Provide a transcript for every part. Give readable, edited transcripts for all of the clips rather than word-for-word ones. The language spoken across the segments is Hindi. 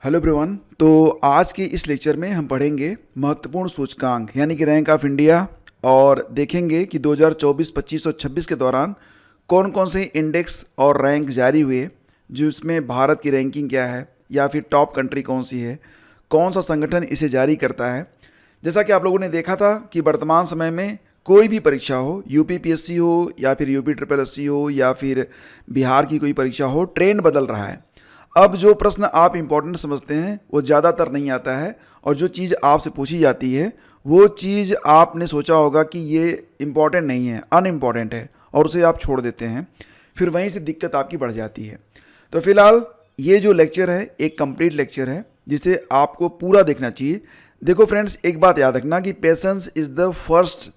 Hello everyone. तो आज के इस लेक्चर में हम पढ़ेंगे महत्वपूर्ण सूचकांक यानी कि रैंक ऑफ इंडिया, और देखेंगे कि 2024, 25 और 26 के दौरान कौन कौन से इंडेक्स और रैंक जारी हुए, जिसमें भारत की रैंकिंग क्या है या फिर टॉप कंट्री कौन सी है, कौन सा संगठन इसे जारी करता है। जैसा कि आप लोगों ने देखा था कि वर्तमान समय में कोई भी परीक्षा हो, यूपीपीएससी हो या फिर यूपी ट्रिपल एससी हो या फिर बिहार की कोई परीक्षा हो, ट्रेंड बदल रहा है। अब जो प्रश्न आप इम्पोर्टेंट समझते हैं वो ज़्यादातर नहीं आता है, और जो चीज़ आपसे पूछी जाती है वो चीज़ आपने सोचा होगा कि ये इम्पॉर्टेंट नहीं है, अनइम्पॉर्टेंट है, और उसे आप छोड़ देते हैं। फिर वहीं से दिक्कत आपकी बढ़ जाती है। तो फिलहाल ये जो लेक्चर है एक कंप्लीट लेक्चर है जिसे आपको पूरा देखना चाहिए। देखो फ्रेंड्स, एक बात याद रखना कि पेशेंस इज़ द फर्स्ट,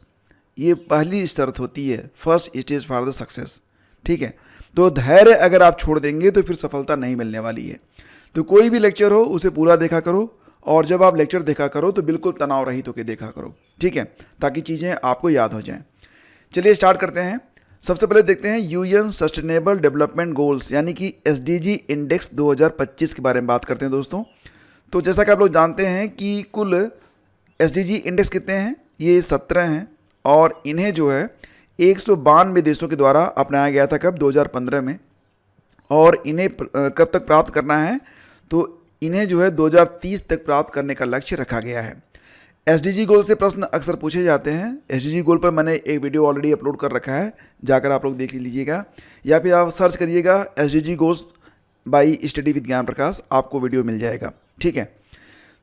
ये पहली शर्त होती है, first stage for the success. ठीक है, तो धैर्य अगर आप छोड़ देंगे तो फिर सफलता नहीं मिलने वाली है। तो कोई भी लेक्चर हो उसे पूरा देखा करो, और जब आप लेक्चर देखा करो तो बिल्कुल तनाव रहित होकर देखा करो, ठीक है, ताकि चीज़ें आपको याद हो जाएं। चलिए स्टार्ट करते हैं। सबसे पहले देखते हैं यूएन सस्टेनेबल डेवलपमेंट गोल्स यानी कि एसडीजी इंडेक्स 2025 के बारे में बात करते हैं दोस्तों। तो जैसा कि आप लोग जानते हैं कि कुल एसडीजी इंडेक्स कितने हैं, ये 17 हैं, और इन्हें जो है 192 देशों के द्वारा अपनाया गया था, कब, 2015 में। और इन्हें कब तक प्राप्त करना है, तो इन्हें जो है 2030 तक प्राप्त करने का लक्ष्य रखा गया है। एसडीजी गोल से प्रश्न अक्सर पूछे जाते हैं। एसडीजी गोल पर मैंने एक वीडियो ऑलरेडी अपलोड कर रखा है, जाकर आप लोग देख लीजिएगा, या फिर आप सर्च करिएगा SDG goals by study with ज्ञान प्रकाश, आपको वीडियो मिल जाएगा, ठीक है।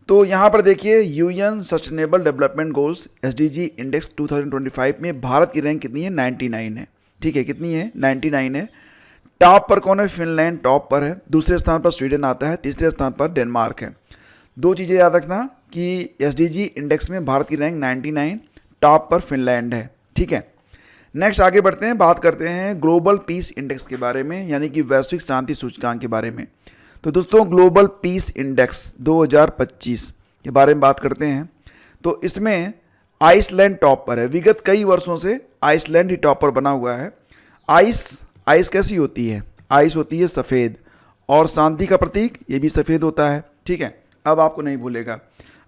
तो यहाँ पर देखिए UN sustainable development goals SDG index 2025 में भारत की रैंक कितनी है, 99 है, ठीक है, कितनी है, 99 है। टॉप पर कौन है, फिनलैंड टॉप पर है, दूसरे स्थान पर स्वीडन आता है, तीसरे स्थान पर डेनमार्क है। दो चीज़ें याद रखना कि एसडीजी इंडेक्स में भारत की रैंक 99, टॉप पर फिनलैंड है, ठीक है। नेक्स्ट आगे बढ़ते हैं, बात करते हैं ग्लोबल पीस इंडेक्स के बारे में, यानी कि वैश्विक शांति सूचकांक के बारे में। तो दोस्तों ग्लोबल पीस इंडेक्स 2025 के बारे में बात करते हैं। तो इसमें आइसलैंड टॉप पर है। विगत कई वर्षों से आइसलैंड ही टॉप पर बना हुआ है। आइस कैसी होती है, आइस होती है सफ़ेद, और शांति का प्रतीक ये भी सफ़ेद होता है, ठीक है। अब आपको नहीं भूलेगा,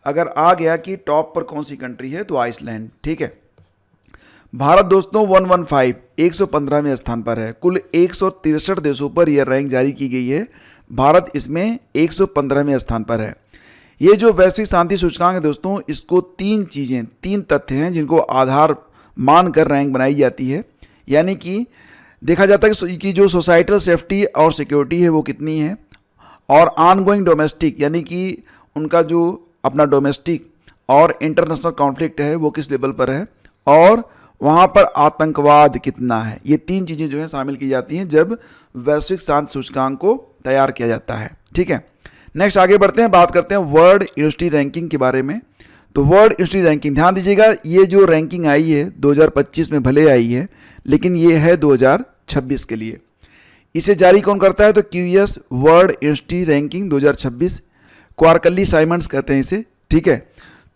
अगर आ गया कि टॉप पर कौन सी कंट्री है तो आइसलैंड, ठीक है। भारत दोस्तों 115वें स्थान पर है। कुल 163 देशों पर यह रैंक जारी की गई है, भारत इसमें 115वें स्थान पर है। ये जो वैश्विक शांति सूचकांक है दोस्तों, इसको तीन तथ्य हैं जिनको आधार मानकर रैंक बनाई जाती है। यानी कि देखा जाता है कि जो सोसाइटल सेफ्टी और सिक्योरिटी है वो कितनी है, और ऑनगोइंग डोमेस्टिक यानी कि उनका जो अपना डोमेस्टिक और इंटरनेशनल कॉन्फ्लिक्ट है वो किस लेवल पर है, और वहाँ पर आतंकवाद कितना है। ये तीन चीज़ें जो है शामिल की जाती हैं जब वैश्विक शांति सूचकांक को तैयार किया जाता है, ठीक है। नेक्स्ट आगे बढ़ते हैं, बात करते हैं वर्ल्ड यूनिवर्सिटी रैंकिंग के बारे में। तो वर्ल्ड यूनिवर्सिटी रैंकिंग, ध्यान दीजिएगा, ये जो रैंकिंग आई है 2025 में भले आई है, लेकिन ये है 2026 के लिए। इसे जारी कौन करता है, तो QS world university ranking 2026, Quacquarelli Symonds कहते हैं इसे, ठीक है।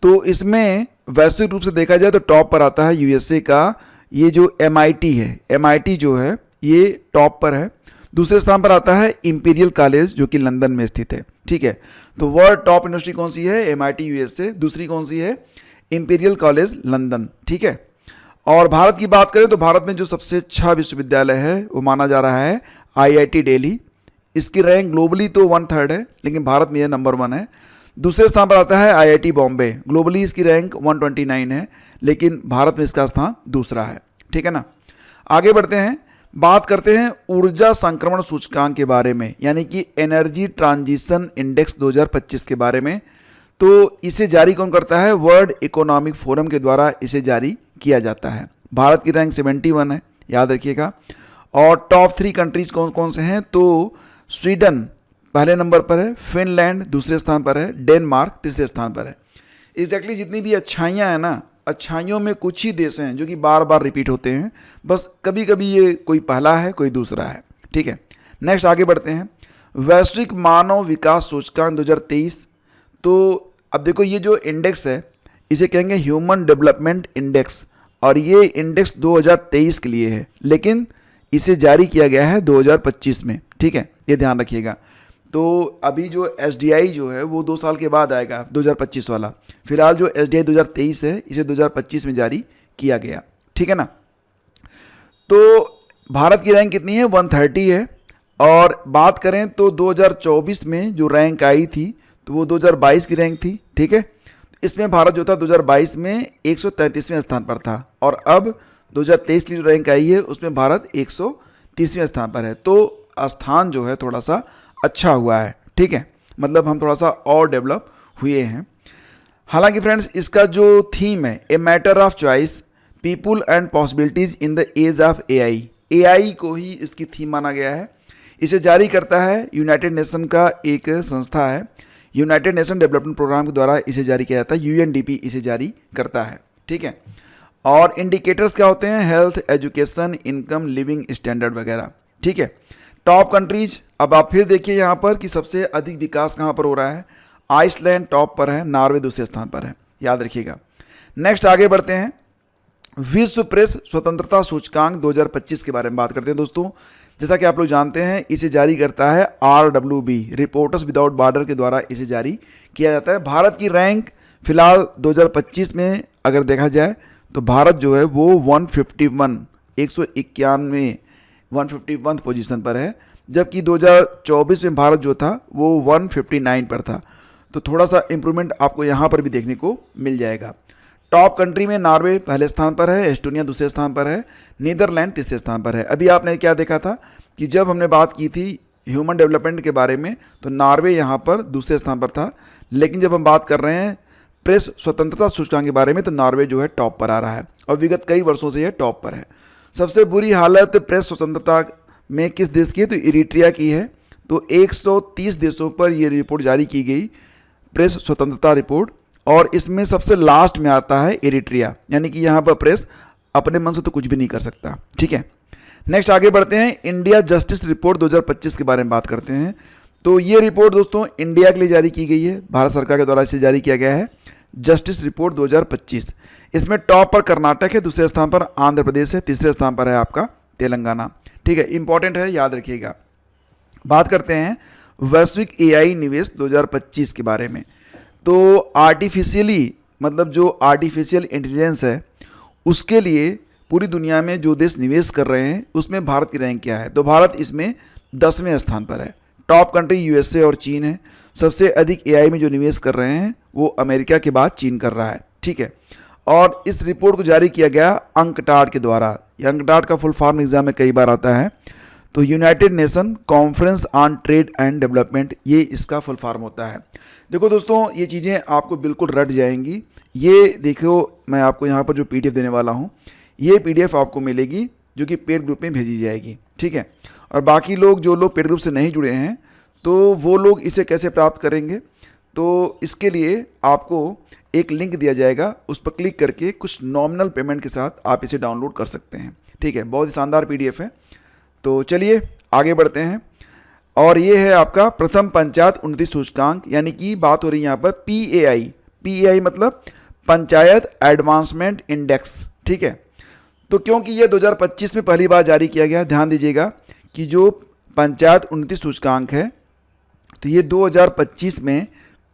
तो इसमें वैश्विक रूप से देखा जाए तो टॉप पर आता है यूएसए का ये जो एमआईटी है, एमआईटी जो है ये टॉप पर है। दूसरे स्थान पर आता है इंपीरियल कॉलेज जो कि लंदन में स्थित है, ठीक है। तो वर्ल्ड टॉप यूनिवर्सिटी कौन सी है, एमआईटी यूएसए, दूसरी कौन सी है, इंपीरियल कॉलेज लंदन, ठीक है। और भारत की बात करें तो भारत में जो सबसे अच्छा विश्वविद्यालय है वो माना जा रहा है आईआईटी दिल्ली। इसकी रैंक ग्लोबली तो 1/3 है, लेकिन भारत में यह नंबर 1 है। दूसरे स्थान पर आता है आईआईटी बॉम्बे, ग्लोबली इसकी रैंक 129 है, लेकिन भारत में इसका स्थान दूसरा है, ठीक है ना। आगे बढ़ते हैं, बात करते हैं ऊर्जा संक्रमण सूचकांक के बारे में, यानी कि एनर्जी ट्रांजिशन इंडेक्स 2025 के बारे में। तो इसे जारी कौन करता है, वर्ल्ड इकोनॉमिक फोरम के द्वारा इसे जारी किया जाता है। भारत की रैंक 71 है, याद रखिएगा। और टॉप 3 कंट्रीज कौन कौन से हैं, तो स्वीडन पहले नंबर पर है, फिनलैंड दूसरे स्थान पर है, डेनमार्क तीसरे स्थान पर है। एग्जैक्टली जितनी भी अच्छाइयाँ हैं ना, अच्छाइयों में कुछ ही देश हैं जो कि बार बार रिपीट होते हैं, बस कभी कभी ये कोई पहला है कोई दूसरा है, ठीक है। नेक्स्ट आगे बढ़ते हैं, वैश्विक मानव विकास सूचकांक 2023। तो अब देखो ये जो इंडेक्स है इसे कहेंगे ह्यूमन डेवलपमेंट इंडेक्स, और ये इंडेक्स 2023 के लिए है, लेकिन इसे जारी किया गया है 2025 में, ठीक है, ये ध्यान रखिएगा। तो अभी जो SDI जो है वो 2 साल के बाद आएगा, 2025 वाला। फिलहाल जो SDI 2023 है इसे 2025 में जारी किया गया, ठीक है ना। तो भारत की रैंक कितनी है, 130 है। और बात करें तो 2024 में जो रैंक आई थी तो वो 2022 की रैंक थी, ठीक है। इसमें भारत जो था 2022 में 133वें स्थान पर था, और अब 2023 की जो रैंक आई है उसमें भारत 130वें स्थान पर है। तो स्थान जो है थोड़ा सा अच्छा हुआ है, ठीक है, मतलब हम थोड़ा सा और डेवलप हुए हैं। हालांकि फ्रेंड्स इसका जो थीम है, a matter of choice, people and possibilities in the age of AI को ही इसकी थीम माना गया है। इसे जारी करता है यूनाइटेड नेशन का एक संस्था है, यूनाइटेड नेशन डेवलपमेंट प्रोग्राम के द्वारा इसे जारी किया जाता है, UNDP इसे जारी करता है, ठीक है। और इंडिकेटर्स क्या होते हैं, health, education, income, living standard वगैरह, ठीक है। टॉप कंट्रीज, अब आप फिर देखिए यहाँ पर कि सबसे अधिक विकास कहाँ पर हो रहा है। आइसलैंड टॉप पर है, नॉर्वे दूसरे स्थान पर है, याद रखिएगा। नेक्स्ट आगे बढ़ते हैं, विश्व प्रेस स्वतंत्रता सूचकांक 2025 के बारे में बात करते हैं दोस्तों। जैसा कि आप लोग जानते हैं इसे जारी करता है RWB, रिपोर्टर्स विदाउट बॉर्डर के द्वारा इसे जारी किया जाता है। भारत की रैंक फिलहाल 2025 में अगर देखा जाए तो भारत जो है वो 151 पोजीशन पर है, जबकि 2024 में भारत जो था वो 159 पर था। तो थोड़ा सा इम्प्रूवमेंट आपको यहाँ पर भी देखने को मिल जाएगा। टॉप कंट्री में नॉर्वे पहले स्थान पर है, एस्टोनिया दूसरे स्थान पर है, नीदरलैंड तीसरे स्थान पर है। अभी आपने क्या देखा था कि जब हमने बात की थी ह्यूमन डेवलपमेंट के बारे में तो नॉर्वे यहाँ पर दूसरे स्थान पर था, लेकिन जब हम बात कर रहे हैं प्रेस स्वतंत्रता सूचकांक के बारे में तो नॉर्वे जो है टॉप पर आ रहा है, और विगत कई वर्षों से यह टॉप पर है। सबसे बुरी हालत प्रेस स्वतंत्रता में किस देश की है, तो इरिट्रिया की है। तो 130 देशों पर यह रिपोर्ट जारी की गई, प्रेस स्वतंत्रता रिपोर्ट, और इसमें सबसे लास्ट में आता है इरिट्रिया, यानी कि यहाँ पर प्रेस अपने मन से तो कुछ भी नहीं कर सकता, ठीक है। नेक्स्ट आगे बढ़ते हैं, इंडिया जस्टिस रिपोर्ट 2025 के बारे में बात करते हैं। तो ये रिपोर्ट दोस्तों इंडिया के लिए जारी की गई है, भारत सरकार के द्वारा इसे जारी किया गया है, जस्टिस रिपोर्ट 2025। इसमें टॉप पर कर्नाटक है, दूसरे स्थान पर आंध्र प्रदेश है, तीसरे स्थान पर है आपका तेलंगाना, ठीक है, इंपॉर्टेंट है, याद रखिएगा। बात करते हैं वैश्विक AI निवेश 2025 के बारे में। तो आर्टिफिशियली, मतलब जो आर्टिफिशियल इंटेलिजेंस है उसके लिए पूरी दुनिया में जो देश निवेश कर रहे हैं उसमें भारत की रैंक क्या है, तो भारत इसमें 10वें स्थान पर है। टॉप कंट्री USA और चीन है। सबसे अधिक AI में जो निवेश कर रहे हैं वो अमेरिका के बाद चीन कर रहा है, ठीक है। और इस रिपोर्ट को जारी किया गया अंकटाड के द्वारा। अंकटाड का फुल फॉर्म एग्जाम में कई बार आता है, तो United nation conference on trade and development, ये इसका फुल फॉर्म होता है। देखो दोस्तों ये चीज़ें आपको बिल्कुल रट जाएंगी। ये देखो मैं आपको यहाँ पर जो PDF देने वाला हूँ, ये PDF आपको मिलेगी जो कि पेड ग्रुप में भेजी जाएगी, ठीक है। और बाकी लोग जो लोग पेड ग्रुप से नहीं जुड़े हैं तो वो लोग इसे कैसे प्राप्त करेंगे, तो इसके लिए आपको एक लिंक दिया जाएगा, उस पर क्लिक करके कुछ नॉमिनल पेमेंट के साथ आप इसे डाउनलोड कर सकते हैं, ठीक है। बहुत ही शानदार PDF है। तो चलिए आगे बढ़ते हैं, और ये है आपका प्रथम पंचायत उन्नति सूचकांक, यानी कि बात हो रही है यहाँ पर PAI मतलब पंचायत एडवांसमेंट इंडेक्स, ठीक है। तो क्योंकि ये 2025 में पहली बार जारी किया गया, ध्यान दीजिएगा कि जो पंचायत उन्नति सूचकांक है तो ये 2025 में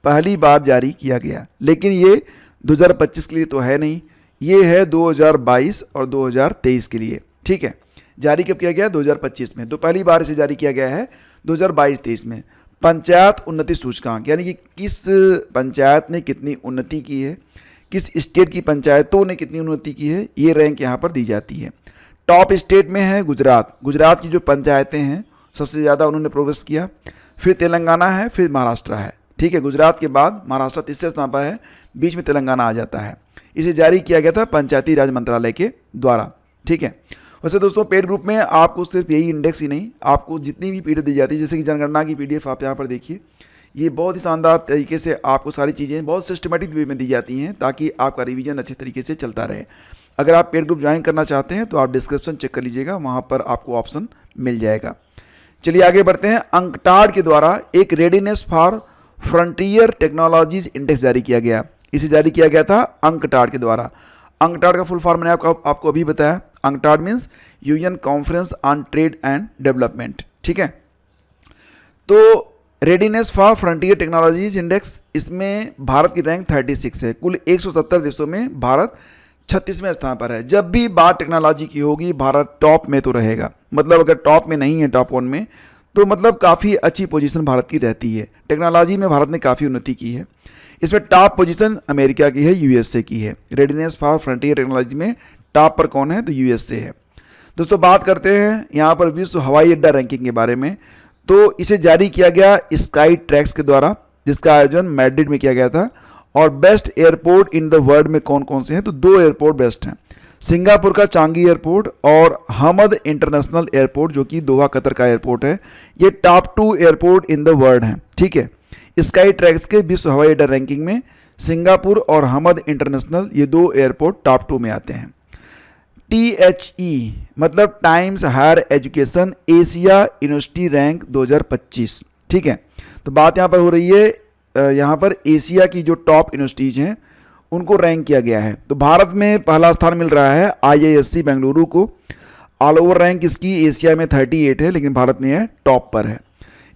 पहली बार जारी किया गया, लेकिन ये 2025 के लिए तो है नहीं, ये है 2022 और 2023 के लिए, ठीक है। जारी कब किया गया, 2025 में, तो पहली बार इसे जारी किया गया है 2022-23 में। पंचायत उन्नति सूचकांक, यानी कि किस पंचायत ने कितनी उन्नति की है, किस स्टेट की पंचायतों ने कितनी उन्नति की है, ये रैंक यहाँ पर दी जाती है। टॉप स्टेट में है गुजरात। गुजरात की जो पंचायतें हैं सबसे ज़्यादा उन्होंने प्रोग्रेस किया, फिर तेलंगाना है, फिर महाराष्ट्र है, ठीक है। गुजरात के बाद महाराष्ट्र तीसरे स्थान पर है, बीच में तेलंगाना आ जाता है। इसे जारी किया गया था पंचायती राज मंत्रालय के द्वारा, ठीक है। वैसे दोस्तों पेड ग्रुप में आपको सिर्फ यही इंडेक्स ही नहीं, आपको जितनी भी PDF दी जाती है, जैसे कि जनगणना की PDF आप यहाँ पर देखिए, ये बहुत ही शानदार तरीके से आपको सारी चीज़ें बहुत सिस्टमेटिक वे में दी जाती हैं ताकि आपका रिवीजन अच्छे तरीके से चलता रहे। अगर आप पेड ग्रुप ज्वाइन करना चाहते हैं तो आप डिस्क्रिप्शन चेक कर लीजिएगा, वहाँ पर आपको ऑप्शन मिल जाएगा। चलिए आगे बढ़ते हैं। अंकटाड के द्वारा एक readiness for frontier technologies index जारी किया गया। इसे जारी किया गया था अंकटाड के द्वारा। अंकटाड का फुल फॉर्म मैंने आपको अभी बताया। UNCTAD means UN conference on trade and development, ठीक है। तो readiness for frontier technologies index, इसमें भारत की रैंक 36 है। कुल 170 देशों में भारत 36वें स्थान पर है। जब भी बात टेक्नोलॉजी की होगी भारत टॉप में तो रहेगा, मतलब अगर टॉप में नहीं है, टॉप 1 में, तो मतलब काफ़ी अच्छी पोजीशन भारत की रहती है। टेक्नोलॉजी में भारत ने काफ़ी उन्नति की है। इसमें टॉप पोजीशन अमेरिका की है, यूएसए की है। रेडीनेस फॉर फ्रंटियर टेक्नोलॉजी में टॉप पर कौन है, तो यूएसए है। दोस्तों बात करते हैं यहाँ पर विश्व हवाई अड्डा रैंकिंग के बारे में। तो इसे जारी किया गया स्काई ट्रैक्स के द्वारा, जिसका आयोजन मैड्रिड में किया गया था। और best airport in the world में कौन कौन से हैं, तो 2 एयरपोर्ट बेस्ट हैं, सिंगापुर का चांगी एयरपोर्ट और हमद इंटरनेशनल एयरपोर्ट जो कि दोहा कतर का एयरपोर्ट है। ये top 2 airport in the world हैं, ठीक है। स्काई ट्रैक्स के विश्व हवाई अड्डा रैंकिंग में सिंगापुर और हमद इंटरनेशनल, ये 2 एयरपोर्ट टॉप 2 में आते हैं। THE मतलब Times Higher Education Asia University rank 2025, ठीक है। तो बात यहाँ पर हो रही है, यहाँ पर एशिया की जो टॉप यूनिवर्सिटीज़ हैं उनको रैंक किया गया है। तो भारत में पहला स्थान मिल रहा है IISc बेंगलुरु को। ऑल ओवर रैंक इसकी एशिया में 38 है, लेकिन भारत में यह टॉप पर है।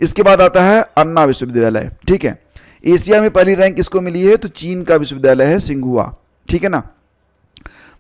इसके बाद आता है अन्ना विश्वविद्यालय, ठीक है। एशिया में पहली रैंक किसको मिली है, तो चीन का विश्वविद्यालय है सिंघुआ, ठीक है ना।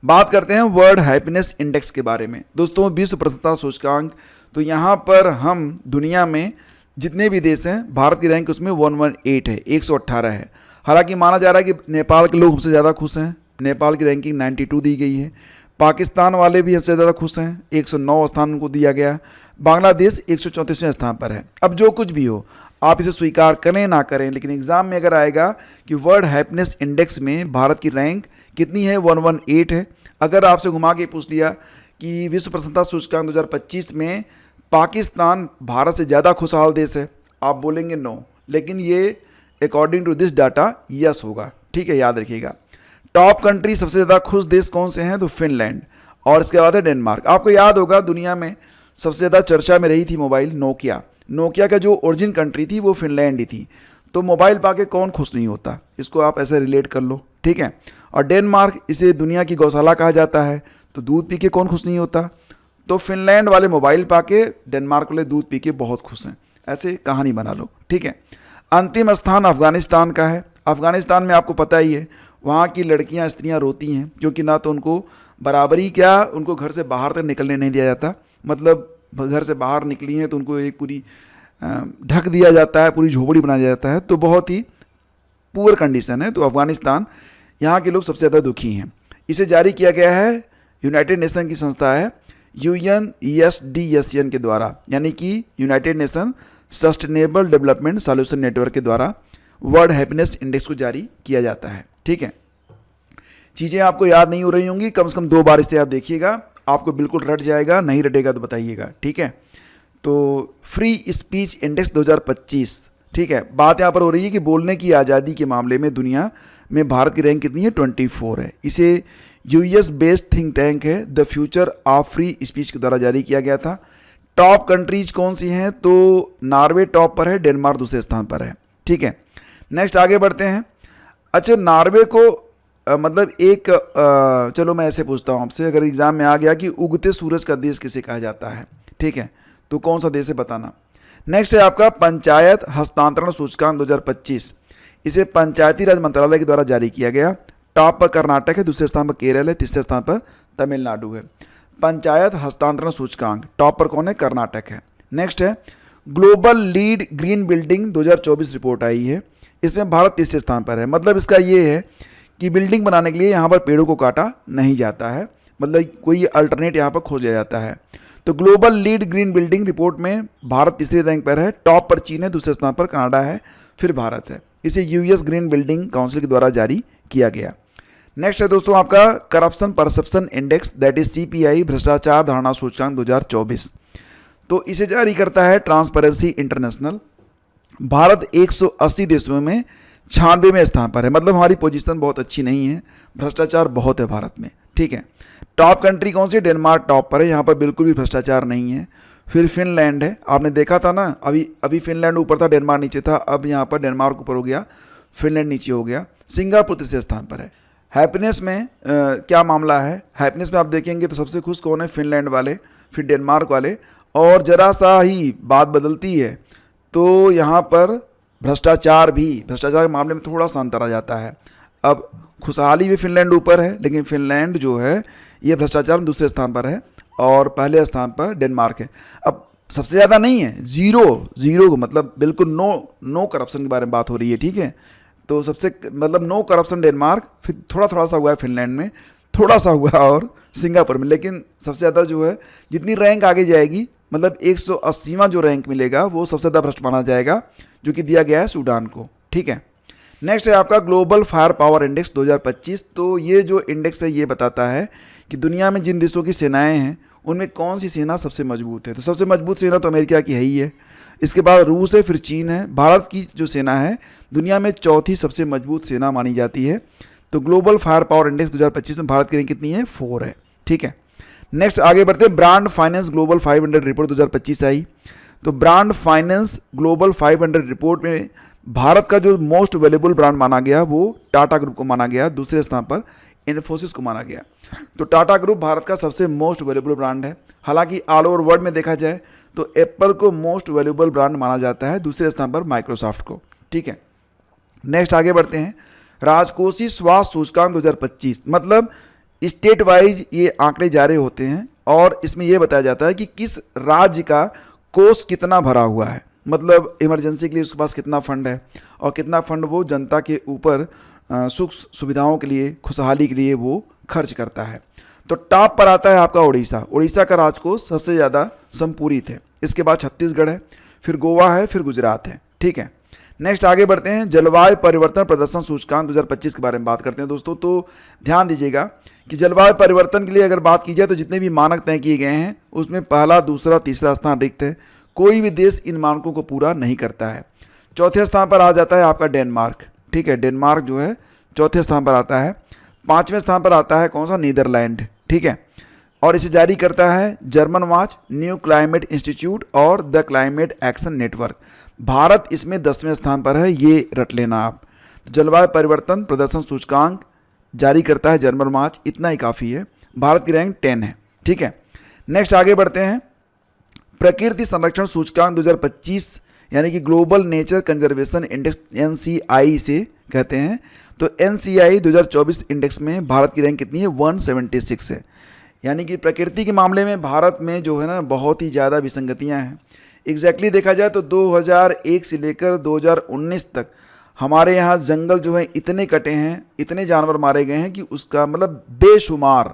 बात करते हैं वर्ल्ड हैप्पीनेस इंडेक्स के बारे में। दोस्तों विश्व प्रसन्नता सूचकांक, तो यहाँ पर हम दुनिया में जितने भी देश हैं, भारत की रैंक उसमें 118 है, 118 है। हालांकि माना जा रहा है कि नेपाल के लोग हमसे ज़्यादा खुश हैं, नेपाल की रैंकिंग 92 दी गई है। पाकिस्तान वाले भी हमसे ज़्यादा खुश हैं, 109 स्थान उनको दिया गया। बांग्लादेश 134वें स्थान पर है। अब जो कुछ भी हो, आप इसे स्वीकार करें ना करें, लेकिन एग्जाम में अगर आएगा कि वर्ल्ड हैप्पीनेस इंडेक्स में भारत की रैंक कितनी है, 118 है। अगर आपसे घुमा के पूछ लिया कि विश्व प्रसन्नता सूचकांक 2025 में पाकिस्तान भारत से ज़्यादा खुशहाल देश है, आप बोलेंगे नो, लेकिन ये according to this data yes होगा, ठीक है, याद रखिएगा। टॉप कंट्री सबसे ज़्यादा खुश देश कौन से हैं, तो फिनलैंड, और इसके बाद है डेनमार्क। आपको याद होगा दुनिया में सबसे ज़्यादा चर्चा में रही थी मोबाइल नोकिया का जो ओरिजिन कंट्री थी वो फिनलैंड ही थी। तो मोबाइल पाके कौन खुश नहीं होता, इसको आप ऐसे रिलेट कर लो, ठीक है। और डेनमार्क, इसे दुनिया की गौशाला कहा जाता है, तो दूध पी के कौन खुश नहीं होता। तो फिनलैंड वाले मोबाइल पाके, डेनमार्क वाले दूध पी के बहुत खुश हैं, ऐसे कहानी बना लो, ठीक है। अंतिम स्थान अफगानिस्तान का है। अफगानिस्तान में आपको पता ही है, वहाँ की लड़कियाँ स्त्रियाँ रोती हैं क्योंकि ना तो उनको बराबरी, क्या उनको घर से बाहर तक निकलने नहीं दिया जाता, मतलब घर से बाहर निकली हैं तो उनको एक पूरी ढक दिया जाता है, पूरी झोपड़ी बना दिया जाता है। तो बहुत ही पुअर कंडीशन है। तो अफगानिस्तान, यहाँ के लोग सबसे ज़्यादा दुखी हैं। इसे जारी किया गया है यूनाइटेड नेशन की संस्था है UNESDSN के द्वारा, यानी कि United nation sustainable development solution network के द्वारा वर्ल्ड हैप्पीनेस इंडेक्स को जारी किया जाता है, ठीक है। चीज़ें आपको याद नहीं हो रही होंगी, कम से कम 2 बार इसे आप देखिएगा, आपको बिल्कुल रट जाएगा, नहीं रटेगा तो बताइएगा, ठीक है। तो फ्री स्पीच इंडेक्स 2025, ठीक है। बात यहाँ पर हो रही है कि बोलने की आज़ादी के मामले में दुनिया में भारत की रैंक कितनी है, 24 है। इसे US बेस्ड थिंक टैंक है the future of free speech के द्वारा जारी किया गया था। टॉप कंट्रीज कौन सी हैं, तो नॉर्वे टॉप पर है, डेनमार्क दूसरे स्थान पर है, ठीक है। नेक्स्ट आगे बढ़ते हैं। अच्छा, नॉर्वे को मतलब एक चलो मैं ऐसे पूछता हूँ आपसे, अगर एग्जाम में आ गया कि उगते सूरज का देश किसे कहा जाता है, ठीक है, तो कौन सा देश है बताना। नेक्स्ट है आपका पंचायत हस्तांतरण सूचकांक 2025। इसे पंचायती राज मंत्रालय के द्वारा जारी किया गया। टॉप पर कर्नाटक है, दूसरे स्थान पर केरल है, तीसरे स्थान पर तमिलनाडु है। पंचायत हस्तांतरण सूचकांक टॉप पर कौन है, कर्नाटक है। नेक्स्ट है global lead green building 2024 report आई है, इसमें भारत तीसरे स्थान पर है। मतलब इसका ये है कि बिल्डिंग बनाने के लिए यहाँ पर पेड़ों को काटा नहीं जाता है, मतलब कोई अल्टरनेट यहाँ पर खोजा जाता है। तो global lead green building report में भारत तीसरे रैंक पर है, टॉप पर चीन है, दूसरे स्थान पर कनाडा है, फिर भारत है। इसे US ग्रीन बिल्डिंग काउंसिल के द्वारा जारी किया गया। नेक्स्ट है दोस्तों आपका corruption perception index, that is CPI भ्रष्टाचार धारणा सूचकांक 2024। तो इसे जारी करता है ट्रांसपेरेंसी इंटरनेशनल। भारत 180 देशों में 96वें स्थान पर है, मतलब हमारी पोजीशन बहुत अच्छी नहीं है, भ्रष्टाचार बहुत है भारत में, ठीक है। टॉप कंट्री कौन सी, डेनमार्क टॉप पर है, यहाँ पर बिल्कुल भी भ्रष्टाचार नहीं है। फिर फिनलैंड है, आपने देखा था ना, अभी फिनलैंड ऊपर था, डेनमार्क नीचे था, अब यहाँ पर डेनमार्क ऊपर हो गया, फिनलैंड नीचे हो गया। सिंगापुर तीसरे स्थान पर है। हैप्पीनेस में क्या मामला है, हैप्पीनेस में आप देखेंगे तो सबसे खुश कौन है, फिनलैंड वाले, फिर डेनमार्क वाले, और ज़रा सा ही बात बदलती है तो यहाँ पर भ्रष्टाचार के मामले में थोड़ा सा अंतर आ जाता है। अब खुशहाली भी फिनलैंड ऊपर है, लेकिन फिनलैंड जो है ये भ्रष्टाचार में दूसरे स्थान पर है और पहले स्थान पर डेनमार्क है। अब सबसे ज़्यादा नहीं है, जीरो को मतलब बिल्कुल नो करप्शन के बारे में बात हो रही है, ठीक है। तो सबसे मतलब नो करप्शन डेनमार्क, फिर थोड़ा सा हुआ है फिनलैंड में, थोड़ा सा हुआ और सिंगापुर में, लेकिन सबसे ज़्यादा जो है जितनी रैंक आगे जाएगी मतलब 180वां जो रैंक मिलेगा वो सबसे ज़्यादा भ्रष्ट माना जाएगा, जो कि दिया गया है सूडान को, ठीक है। नेक्स्ट है आपका ग्लोबल फायर पावर इंडेक्स 2025। तो ये जो इंडेक्स है ये बताता है कि दुनिया में जिन देशों की सेनाएं हैं उनमें कौन सी सेना सबसे मजबूत है। तो सबसे मजबूत सेना तो अमेरिका की है ही है, इसके बाद रूस है, फिर चीन है। भारत की जो सेना है दुनिया में चौथी सबसे मजबूत सेना मानी जाती है। तो ग्लोबल फायर पावर इंडेक्स 2025 में भारत की रैंक कितनी है? 4 है, ठीक है। नेक्स्ट आगे बढ़ते हैं, ब्रांड फाइनेंस ग्लोबल 500 रिपोर्ट 2025 आई। तो ब्रांड फाइनेंस ग्लोबल 500 रिपोर्ट में भारत का जो मोस्ट वैल्यूएबल ब्रांड माना गया वो टाटा ग्रुप को माना गया, दूसरे स्थान पर इन्फोसिस को माना गया। तो टाटा ग्रुप भारत का सबसे मोस्ट वैल्यूएबल ब्रांड है। हालांकि ऑल ओवर वर्ल्ड में देखा जाए तो एप्पल को मोस्ट वैल्यूएबल ब्रांड माना जाता है, दूसरे स्थान पर माइक्रोसॉफ्ट को, ठीक है। नेक्स्ट आगे बढ़ते हैं, राजकोषीय स्वास्थ्य सूचकांक 2025, मतलब स्टेट वाइज ये आंकड़े जारी होते हैं और इसमें यह बताया जाता है कि किस राज्य का कोष कितना भरा हुआ है, मतलब इमरजेंसी के लिए उसके पास कितना फंड है और कितना फंड वो जनता के ऊपर सुख सुविधाओं के लिए, खुशहाली के लिए वो खर्च करता है। तो टॉप पर आता है आपका उड़ीसा का राजकोष सबसे ज़्यादा संपूरित है। इसके बाद छत्तीसगढ़ है, फिर गोवा है, फिर गुजरात है, ठीक है। नेक्स्ट आगे बढ़ते हैं, जलवायु परिवर्तन प्रदर्शन सूचकांक 2025 के बारे में बात करते हैं दोस्तों। तो ध्यान दीजिएगा कि जलवायु परिवर्तन के लिए अगर बात की जाए तो जितने भी मानक तय किए गए हैं उसमें पहला, दूसरा, तीसरा स्थान रिक्त है। कोई भी देश इन मानकों को पूरा नहीं करता है। चौथे स्थान पर आ जाता है आपका डेनमार्क, ठीक है। डेनमार्क जो है चौथे स्थान पर आता है। पाँचवें स्थान पर आता है कौन सा? नीदरलैंड, ठीक है। और इसे जारी करता है Germanwatch, new climate institute और the climate action network. Bharat इसमें 10वें स्थान पर है, ये रट लेना आप। तो जलवायु परिवर्तन प्रदर्शन सूचकांक जारी करता है जर्मन वॉच, इतना ही काफ़ी है। भारत की रैंक 10 है, ठीक है। नेक्स्ट आगे बढ़ते हैं, प्रकृति संरक्षण सूचकांक 2025 यानी कि global nature conservation index, NCI से कहते हैं। तो NCI 2024 इंडेक्स में भारत की रैंक कितनी है? 176 है। यानी कि प्रकृति के मामले में भारत में जो है ना बहुत ही ज़्यादा विसंगतियां हैं। एग्जैक्टली देखा जाए तो 2001 से लेकर 2019 तक हमारे यहाँ जंगल जो है इतने कटे हैं, इतने जानवर मारे गए हैं कि उसका मतलब बेशुमार,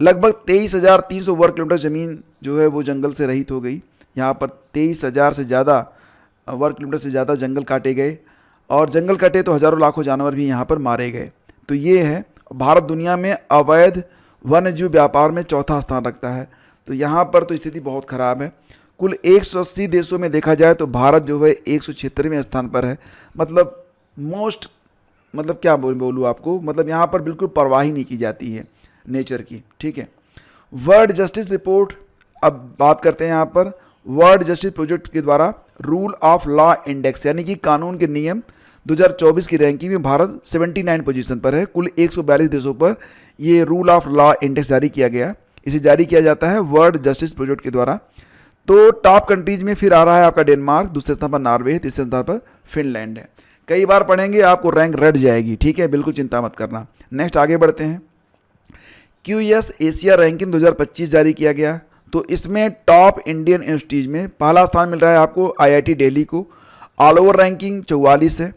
लगभग 23,300 वर्ग किलोमीटर ज़मीन जो है वो जंगल से रहित हो गई। यहाँ पर 23,000 से ज़्यादा वर्ग किलोमीटर से ज़्यादा जंगल काटे गए और जंगल कटे तो हज़ारों लाखों जानवर भी यहाँ पर मारे गए। तो ये है, भारत दुनिया में अवैध वन्यजीव व्यापार में चौथा स्थान रखता है। तो यहाँ पर तो स्थिति बहुत ख़राब है। कुल 180 देशों में देखा जाए तो भारत जो है 176वें स्थान पर है। मतलब मतलब क्या बोलूँ आपको, मतलब यहाँ पर बिल्कुल परवाह ही नहीं की जाती है नेचर की, ठीक है। वर्ल्ड जस्टिस रिपोर्ट, अब बात करते हैं यहाँ पर वर्ल्ड जस्टिस प्रोजेक्ट के द्वारा रूल ऑफ लॉ इंडेक्स यानी कि कानून के नियम 2024 की रैंकिंग में भारत 79 पोजीशन पर है। कुल 142 देशों पर ये रूल ऑफ लॉ इंडेक्स जारी किया गया। इसे जारी किया जाता है वर्ल्ड जस्टिस प्रोजेक्ट के द्वारा। तो टॉप कंट्रीज में फिर आ रहा है आपका डेनमार्क, दूसरे स्थान पर नॉर्वे, तीसरे स्थान पर फिनलैंड है। कई बार पढ़ेंगे आपको रैंक रट जाएगी, ठीक है, बिल्कुल चिंता मत करना। नेक्स्ट आगे बढ़ते हैं, QS एशिया रैंकिंग 2025 जारी किया गया। तो इसमें टॉप इंडियन यूनिवर्सिटीज़ में पहला स्थान मिल रहा है आपको IIT दिल्ली को, ऑल ओवर रैंकिंग 44 है।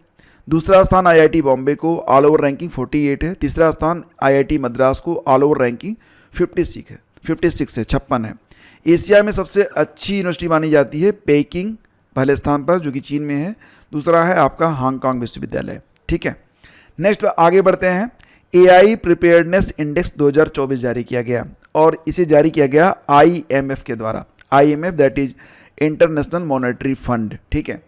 दूसरा स्थान IIT बॉम्बे को, ऑल ओवर रैंकिंग 48 है। तीसरा स्थान IIT मद्रास को, ऑल ओवर रैंकिंग 56 है, 56 है। एशिया में सबसे अच्छी यूनिवर्सिटी मानी जाती है पेकिंग, पहले स्थान पर जो कि चीन में है। दूसरा है आपका हांगकांग विश्वविद्यालय, ठीक है। नेक्स्ट आगे बढ़ते हैं, AI प्रिपेयर्डनेस इंडेक्स 2024 जारी किया गया और इसे जारी किया गया IMF के द्वारा। IMF that is international monetary fund, ठीक है।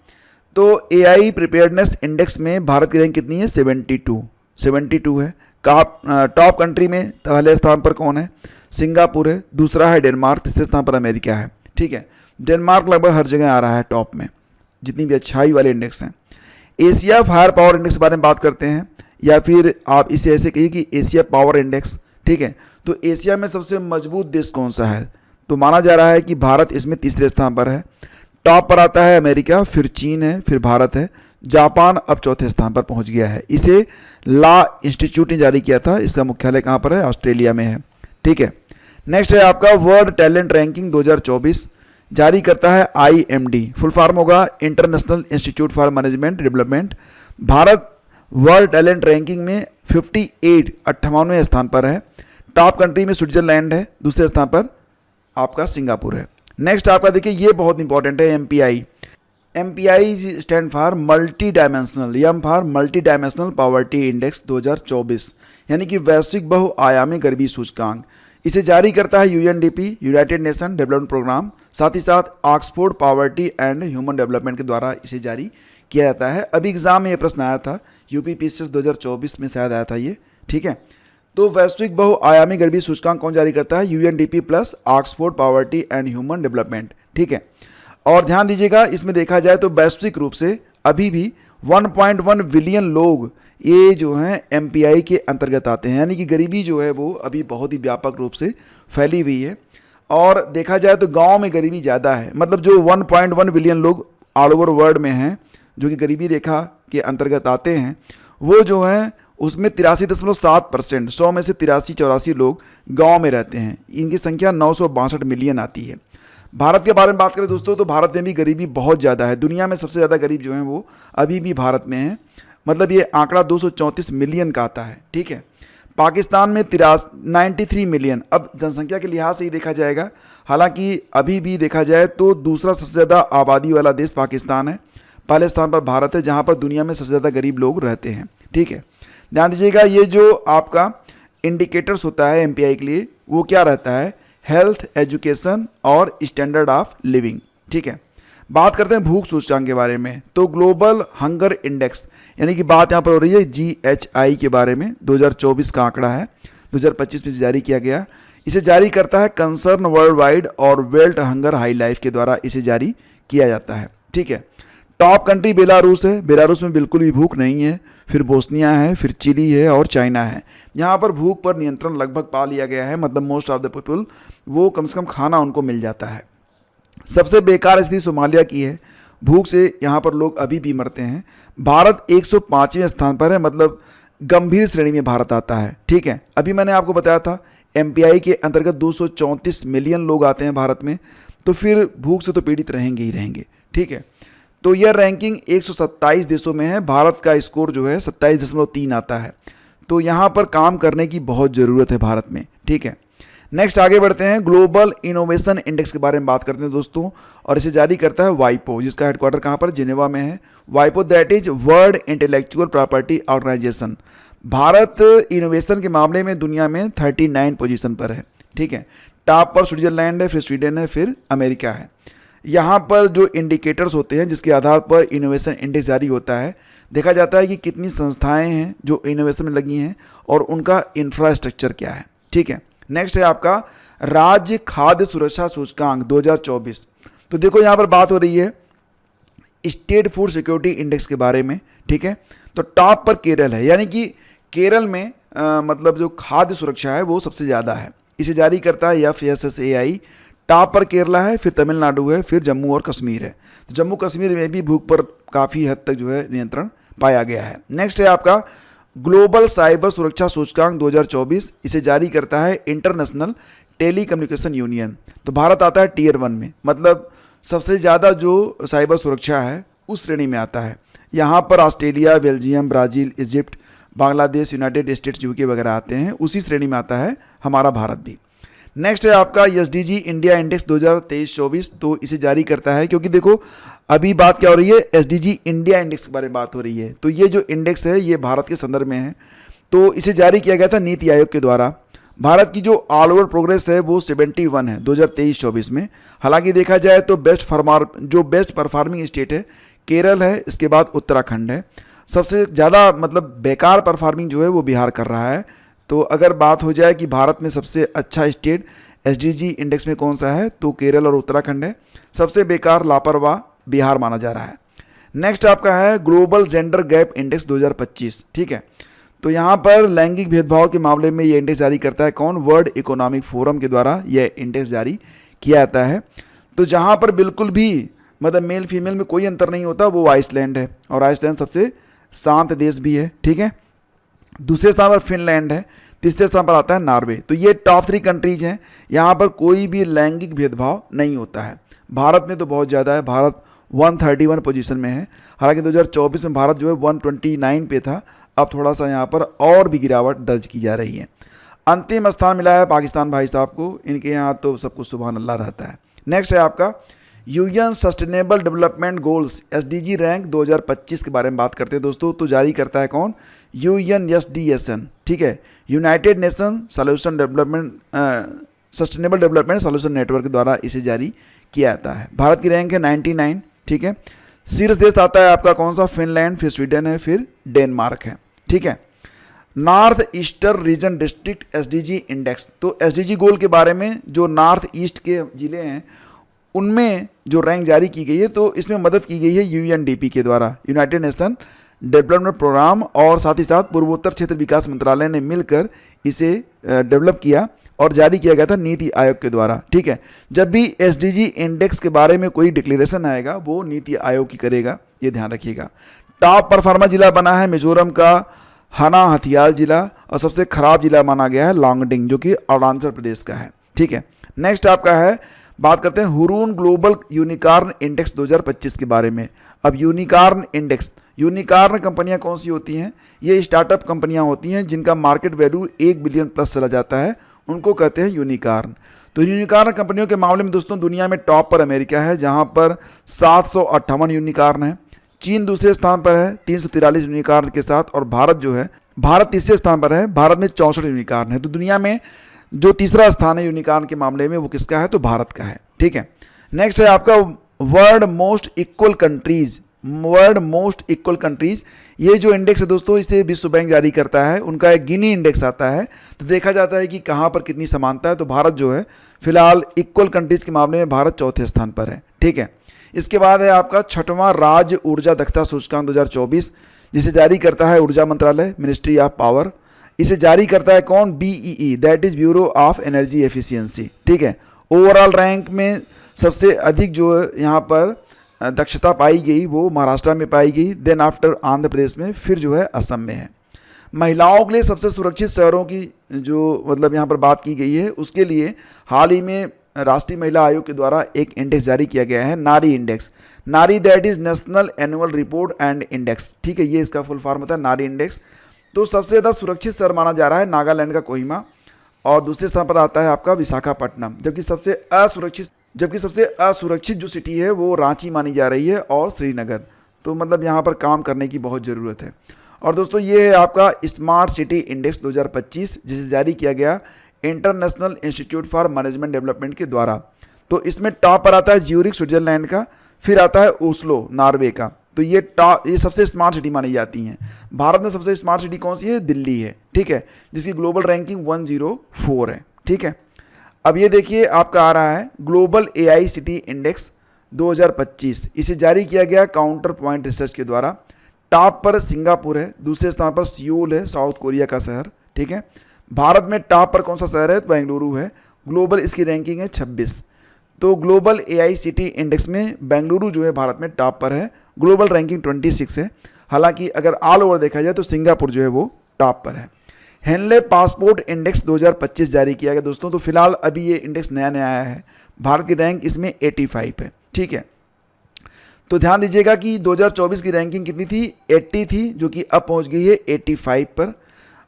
तो AI प्रिपेयर्डनेस इंडेक्स में भारत की रैंक कितनी है? 72 है। टॉप कंट्री में पहले स्थान पर कौन है? सिंगापुर है, दूसरा है डेनमार्क, तीसरे स्थान पर अमेरिका है, ठीक है। डेनमार्क लगभग हर जगह आ रहा है टॉप में, जितनी भी अच्छाई वाले इंडेक्स हैं। एशिया फायर पावर इंडेक्स के बारे में बात करते हैं, या फिर आप इसे ऐसे कहिए कि एशिया पावर इंडेक्स, ठीक है। तो एशिया में सबसे मजबूत देश कौन सा है? तो माना जा रहा है कि भारत इसमें तीसरे स्थान पर है। टॉप पर आता है अमेरिका, फिर चीन है, फिर भारत है, जापान अब चौथे स्थान पर पहुंच गया है। इसे लॉ इंस्टीट्यूट ने जारी किया था। इसका मुख्यालय कहाँ पर है? ऑस्ट्रेलिया में है। ठीक है। नेक्स्ट है आपका वर्ल्ड टैलेंट रैंकिंग 2024, जारी करता है IMD, फुल फॉर्म होगा international institute for management development. Bharat world talent ranking में 58वें स्थान पर है। टॉप कंट्री में स्विट्जरलैंड है, दूसरे स्थान पर आपका सिंगापुर है। नेक्स्ट आपका देखिए, ये बहुत इंपॉर्टेंट है, MPI stand for multi dimensional, M for multi dimensional poverty index 2024, यानी कि वैश्विक बहुआयामी गरीबी सूचकांक। इसे जारी करता है UNDP, United Nation Development Programme, साथ ही साथ Oxford Poverty and Human Development के द्वारा इसे जारी किया जाता है। अभी एग्जाम में ये प्रश्न आया था, UPPCS 2024 में शायद आया था ये। ठीक है। तो वैश्विक बहुआयामी गरीबी सूचकांक कौन जारी करता है? UNDP plus Oxford Poverty and Human development. ठीक है। और ध्यान दीजिएगा, इसमें देखा जाए तो वैश्विक रूप से अभी भी 1.1 बिलियन लोग ये जो हैं MPI के अंतर्गत आते हैं, यानी कि गरीबी जो है वो अभी बहुत ही व्यापक रूप से फैली हुई है। और देखा जाए तो गांव में गरीबी ज़्यादा है, मतलब जो 1.1 बिलियन लोग ऑल ओवर वर्ल्ड में हैं जो कि गरीबी रेखा के अंतर्गत आते हैं, वो जो हैं उसमें 83.7%, 100 में से 83-84 लोग गाँव में रहते हैं। इनकी संख्या 962 मिलियन आती है। भारत के बारे में बात करें दोस्तों, तो भारत में भी गरीबी बहुत ज़्यादा है। दुनिया में सबसे ज़्यादा गरीब जो हैं वो अभी भी भारत में हैं, मतलब ये आंकड़ा 234 मिलियन का आता है। ठीक है। पाकिस्तान में 93 मिलियन। अब जनसंख्या के लिहाज से ही देखा जाएगा, हालांकि अभी भी देखा जाए तो दूसरा सबसे ज़्यादा आबादी वाला देश पाकिस्तान है, पहले स्थान पर भारत है, जहाँ पर दुनिया में सबसे ज़्यादा गरीब लोग रहते हैं। ठीक है। ध्यान दीजिएगा, ये जो आपका इंडिकेटर्स होता है MPI के लिए, वो क्या रहता है? हेल्थ, एजुकेशन और स्टैंडर्ड ऑफ लिविंग। ठीक है। बात करते हैं भूख सूचकांक के बारे में, तो ग्लोबल हंगर इंडेक्स, यानी कि बात यहाँ पर हो रही है GHI के बारे में, 2024 का आंकड़ा है, 2025 में जारी किया गया। इसे जारी करता है कंसर्न वर्ल्ड वाइड और वेल्थ हंगर हाई लाइफ के द्वारा इसे जारी किया जाता है। ठीक है। टॉप कंट्री बेलारूस है, बेलारूस में बिल्कुल भी भूख नहीं है, फिर बोस्निया है, फिर चिली है और चाइना है। यहाँ पर भूख पर नियंत्रण लगभग पा लिया गया है, मतलब मोस्ट ऑफ द पीपल वो कम से कम खाना उनको मिल जाता है। सबसे बेकार स्थिति सोमालिया की है, भूख से यहाँ पर लोग अभी भी मरते हैं। भारत 105वें स्थान पर है, मतलब गंभीर श्रेणी में भारत आता है। ठीक है। अभी मैंने आपको बताया था MPI के अंतर्गत 234 मिलियन लोग आते हैं भारत में, तो फिर भूख से तो पीड़ित रहेंगे ही रहेंगे। ठीक है। तो यह रैंकिंग 127 देशों में है, भारत का स्कोर जो है 27.3 आता है। तो यहाँ पर काम करने की बहुत ज़रूरत है भारत में। ठीक है। नेक्स्ट आगे बढ़ते हैं, ग्लोबल इनोवेशन इंडेक्स के बारे में बात करते हैं दोस्तों, और इसे जारी करता है WIPO, जिसका हेडक्वार्टर कहाँ पर? जिनेवा में है। WIPO that is World Intellectual Property Organization. भारत इनोवेशन के मामले में दुनिया में 39 पोजीशन पर है। ठीक है। टॉप पर स्विट्जरलैंड है, फिर स्वीडन है, फिर अमेरिका है। यहाँ पर जो इंडिकेटर्स होते हैं जिसके आधार पर इनोवेशन इंडेक्स जारी होता है, देखा जाता है कि कितनी संस्थाएं हैं जो इनोवेशन में लगी हैं और उनका इंफ्रास्ट्रक्चर क्या है। ठीक है। नेक्स्ट है आपका राज्य खाद्य सुरक्षा सूचकांक 2024। तो देखो यहाँ पर बात हो रही है स्टेट फूड सिक्योरिटी इंडेक्स के बारे में। ठीक है। तो टॉप पर केरल है, यानी कि केरल में मतलब जो खाद्य सुरक्षा है वो सबसे ज़्यादा है। इसे जारी करता है FSSAI। टॉप पर केरला है, फिर तमिलनाडु है, फिर जम्मू और कश्मीर है। तो जम्मू कश्मीर में भी भूख पर काफ़ी हद तक जो है नियंत्रण पाया गया है। नेक्स्ट है आपका ग्लोबल साइबर सुरक्षा सूचकांक 2024। इसे जारी करता है इंटरनेशनल टेली कम्युनिकेशन यूनियन। तो भारत आता है Tier 1 में, मतलब सबसे ज़्यादा जो साइबर सुरक्षा है उस श्रेणी में आता है। यहाँ पर Australia, Belgium, Brazil, Egypt, Bangladesh, United states, UK वगैरह आते हैं, उसी श्रेणी में आता है हमारा भारत भी। नेक्स्ट है आपका SDG इंडिया इंडेक्स 2023-24। तो इसे जारी करता है, क्योंकि देखो अभी बात क्या हो रही है, SDG इंडिया इंडेक्स के बारे में बात हो रही है। तो ये जो इंडेक्स है ये भारत के संदर्भ में है। तो इसे जारी किया गया था नीति आयोग के द्वारा। भारत की जो ऑल ओवर प्रोग्रेस है वो 71 है 2023-24 में। हालांकि देखा जाए तो बेस्ट परफॉर्मिंग स्टेट है केरल है, इसके बाद उत्तराखंड है। सबसे ज़्यादा मतलब बेकार परफॉर्मिंग जो है वो बिहार कर रहा है। तो अगर बात हो जाए कि भारत में सबसे अच्छा स्टेट SDG इंडेक्स में कौन सा है, तो केरल और उत्तराखंड है। सबसे बेकार लापरवाह बिहार माना जा रहा है। नेक्स्ट आपका है ग्लोबल जेंडर गैप इंडेक्स 2025। ठीक है। तो यहाँ पर लैंगिक भेदभाव के मामले में ये इंडेक्स जारी करता है कौन? वर्ल्ड इकोनॉमिक फोरम के द्वारा यह इंडेक्स जारी किया जाता है। तो जहाँ पर बिल्कुल भी मतलब मेल फीमेल में कोई अंतर नहीं होता, वो आइसलैंड है, और आइसलैंड सबसे शांत देश भी है, ठीक है। दूसरे स्थान पर फिनलैंड है, तीसरे स्थान पर आता है नॉर्वे। तो ये टॉप 3 कंट्रीज हैं, यहाँ पर कोई भी लैंगिक भेदभाव नहीं होता है। भारत में तो बहुत ज़्यादा है, भारत 131 पोजीशन में है, हालांकि 2024 में भारत जो है 129 पे था, अब थोड़ा सा यहाँ पर और भी गिरावट दर्ज की जा रही है। अंतिम स्थान मिला है पाकिस्तान भाई साहब को, इनके यहाँ तो सब कुछ सुभान अल्लाह रहता है। नेक्स्ट है आपका UN sustainable development goals SDG rank 2025 के बारे में बात करते हैं दोस्तों। तो जारी करता है कौन? यूएनएसडीएसएन, ठीक है, United nation solution development sustainable development solution network के द्वारा इसे जारी किया जाता है। भारत की रैंक है 99, ठीक है। शीर्ष देश आता है आपका कौन सा? फिनलैंड, फिर स्वीडन है, फिर डेनमार्क है, ठीक है। North eastern region district SDG index, तो एसडीजी गोल के बारे में जो नॉर्थ ईस्ट के जिले हैं उनमें जो रैंक जारी की गई है, तो इसमें मदद की गई है यूएनडीपी के द्वारा, यूनाइटेड नेशन डेवलपमेंट प्रोग्राम, और साथ ही साथ पूर्वोत्तर क्षेत्र विकास मंत्रालय ने मिलकर इसे डेवलप किया और जारी किया गया था नीति आयोग के द्वारा, ठीक है। जब भी एसडीजी इंडेक्स के बारे में कोई डिक्लेरेशन आएगा वो नीति आयोग की करेगा, ये ध्यान रखिएगा। टॉप परफॉर्मर जिला बना है मिजोरम का हना हथियाल जिला, और सबसे खराब जिला माना गया है लॉन्गडिंग, जो कि अरुणाचल प्रदेश का है, ठीक है। नेक्स्ट आपका है, बात करते हैं हुरून ग्लोबल यूनिकॉर्न इंडेक्स 2025 के बारे में। अब यूनिकॉर्न इंडेक्स, यूनिकॉर्न कंपनियां कौन सी होती हैं? ये स्टार्टअप कंपनियां होती हैं जिनका मार्केट वैल्यू 1 बिलियन प्लस चला जाता है, उनको कहते हैं यूनिकॉर्न। तो यूनिकॉर्न कंपनियों के मामले में दोस्तों दुनिया में टॉप पर अमेरिका है, जहां पर 758 यूनिकॉर्न है। चीन दूसरे स्थान पर है 343 यूनिकॉर्न के साथ, और भारत जो है, भारत तीसरे स्थान पर है, भारत में 64 यूनिकॉर्न है। तो दुनिया में जो तीसरा स्थान है यूनिकॉर्न के मामले में वो किसका है? तो भारत का है, ठीक है। नेक्स्ट है आपका world most equal countries, world most equal countries, ये जो इंडेक्स है दोस्तों इसे विश्व बैंक जारी करता है, उनका एक गिनी इंडेक्स आता है, तो देखा जाता है कि कहाँ पर कितनी समानता है। तो भारत जो है फिलहाल इक्वल कंट्रीज के मामले में भारत चौथे स्थान पर है, ठीक है। इसके बाद है आपका 6वां राज्य ऊर्जा दक्षता सूचकांक 2024, जिसे जारी करता है ऊर्जा मंत्रालय, मिनिस्ट्री ऑफ पावर। इसे जारी करता है कौन? BEE, that is bureau of energy efficiency, ठीक है। ओवरऑल रैंक में सबसे अधिक जो यहाँ पर दक्षता पाई गई वो महाराष्ट्र में पाई गई, देन आफ्टर आंध्र प्रदेश में, फिर जो है असम में है। महिलाओं के लिए सबसे सुरक्षित शहरों की जो मतलब यहाँ पर बात की गई है, उसके लिए हाल ही में राष्ट्रीय महिला आयोग के द्वारा एक इंडेक्स जारी किया गया है, नारी इंडेक्स। नारी that is national annual report and index, ठीक है, ये इसका फुल फॉर्म होता है नारी इंडेक्स। तो सबसे ज़्यादा सुरक्षित शहर माना जा रहा है नागालैंड का कोहिमा, और दूसरे स्थान पर आता है आपका विशाखापट्टनम, जबकि सबसे असुरक्षित जो सिटी है वो रांची मानी जा रही है, और श्रीनगर। तो मतलब यहाँ पर काम करने की बहुत ज़रूरत है। और दोस्तों ये है आपका स्मार्ट सिटी इंडेक्स 2025, जिसे जारी किया गया international institute for management development के द्वारा। तो इसमें टॉप पर आता है ज्यूरिख स्विट्जरलैंड का, फिर आता है ओस्लो नॉर्वे का। तो ये सबसे स्मार्ट सिटी मानी जाती हैं। भारत में सबसे स्मार्ट सिटी कौन सी है? दिल्ली है, ठीक है, जिसकी ग्लोबल रैंकिंग 104 है, ठीक है। अब ये देखिए आपका आ रहा है ग्लोबल एआई सिटी इंडेक्स 2025, इसे जारी किया गया काउंटर पॉइंट रिसर्च के द्वारा। टॉप पर सिंगापुर है, दूसरे स्थान पर सियोल है, साउथ कोरिया का शहर, ठीक है। भारत में टॉप पर कौन सा शहर है? तो बेंगलुरु है, ग्लोबल इसकी रैंकिंग है 26। तो ग्लोबल एआई सिटी इंडेक्स में बेंगलुरु जो है भारत में टॉप पर है, ग्लोबल रैंकिंग 26 है। हालांकि अगर ऑल ओवर देखा जाए तो सिंगापुर जो है वो टॉप पर है। हेनले पासपोर्ट इंडेक्स 2025 जारी किया गया दोस्तों। तो फिलहाल अभी ये इंडेक्स नया आया है, भारत की रैंक इसमें 85 है, ठीक है। तो ध्यान दीजिएगा कि 2024 की रैंकिंग कितनी थी? 80 थी, जो कि अब पहुंच गई है 85 पर।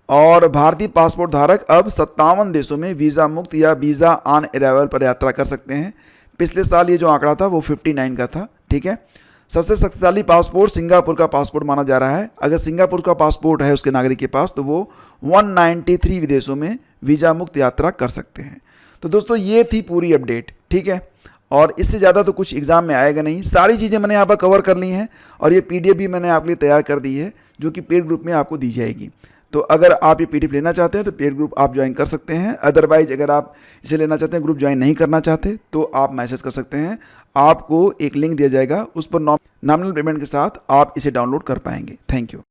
और भारतीय पासपोर्ट धारक अब 57 देशों में वीज़ा मुक्त या वीज़ा ऑन अराइवल पर यात्रा कर सकते हैं। पिछले साल ये जो आंकड़ा था वो 59 का था, ठीक है। सबसे शक्तिशाली पासपोर्ट सिंगापुर का पासपोर्ट माना जा रहा है। अगर सिंगापुर का पासपोर्ट है उसके नागरिक के पास, तो वो 193 विदेशों में वीज़ा मुक्त यात्रा कर सकते हैं। तो दोस्तों ये थी पूरी अपडेट, ठीक है। और इससे ज़्यादा तो कुछ एग्जाम में आएगा नहीं, सारी चीज़ें मैंने यहाँ पर कवर कर ली हैं, और ये PDF भी मैंने आपके लिए तैयार कर दी है, जो कि पेड ग्रुप में आपको दी जाएगी। तो अगर आप ये PDF लेना चाहते हैं तो पेड ग्रुप आप ज्वाइन कर सकते हैं। अदरवाइज अगर आप इसे लेना चाहते हैं, ग्रुप ज्वाइन नहीं करना चाहते, तो आप मैसेज कर सकते हैं। आपको एक लिंक दिया जाएगा, उस पर नॉमिनल पेमेंट के साथ आप इसे डाउनलोड कर पाएंगे। Thank you.